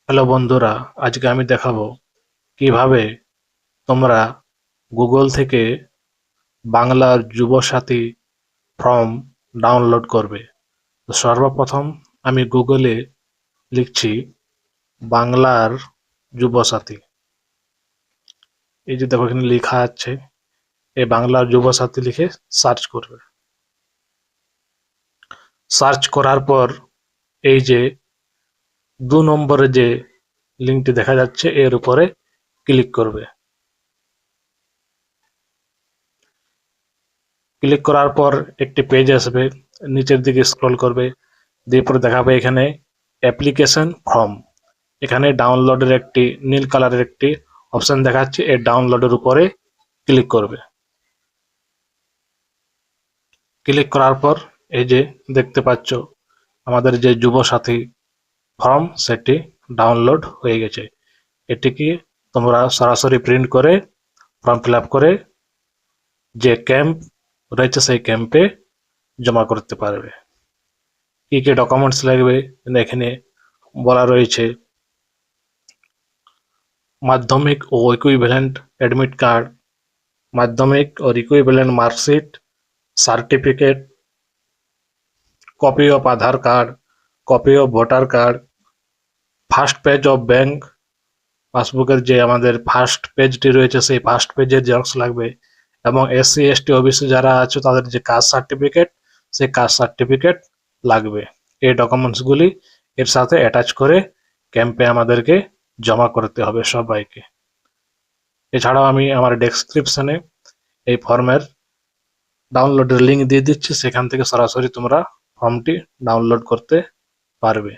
Hello বন্ধুরা, আজকে আমি দেখাবো কিভাবে তোমরা গুগল থেকে বাংলার যুবসাথী ফর্ম ডাউনলোড করবে। তো সর্বপ্রথম আমি গুগলে লিখছি বাংলার যুবসাথী। এই যে দেখো এখানে লেখা আছে, এই বাংলার যুবসাথী লিখে সার্চ করবে। সার্চ করার পর এই যে 2 নম্বরে যে লিঙ্কটি দেখা যাচ্ছে এর উপরে ক্লিক করবে। ক্লিক করার পর একটি পেজ আসবে, নিচের দিকে স্ক্রল করবে, দিয়ে পরে দেখাবে এখানে অ্যাপ্লিকেশন ফর্ম। এখানে ডাউনলোডের একটি নীল কালারের একটি অপশন দেখাচ্ছে, এই ডাউনলোডের উপরে ক্লিক করবে। ক্লিক করার পর এই যে দেখতে পাচ্ছ আমাদের যে যুবসাথী ফর্ম সেটি ডাউনলোড হয়ে গেছে। এটিকে তোমরা সরাসরি প্রিন্ট করে ফর্ম ফিল আপ করে যে ক্যাম্প রয়েছে সেই ক্যাম্পে জমা করতে পারবে। কি কি ডকুমেন্টস লাগবে এখানে বলা রয়েছে। মাধ্যমিক ও ইকুইভ্যালেন্ট অ্যাডমিট কার্ড, মাধ্যমিক ও equivalent marksheet, certificate, copy of Aadhaar card, copy of voter card, first page of bank পাসবুকের যে আমাদের ফার্স্ট পেজটি রয়েছে সেই ফার্স্ট পেজের জেরক্স লাগবে, এবং এসসি এসটি ওবিসি যারা আছে তাদের যে কাস্ট সার্টিফিকেট সেই কাস্ট সার্টিফিকেট লাগবে। এই ডকুমেন্টসগুলি এর সাথে অ্যাটাচ করে ক্যাম্পে আমাদেরকে জমা করতে হবে সবাইকে। এছাড়াও আমি আমার ডেসক্রিপশনে এই ফর্মের ডাউনলোডের লিঙ্ক দিয়ে দিচ্ছি, সেখান থেকে সরাসরি তোমরা ফর্মটি ডাউনলোড করতে পারবে।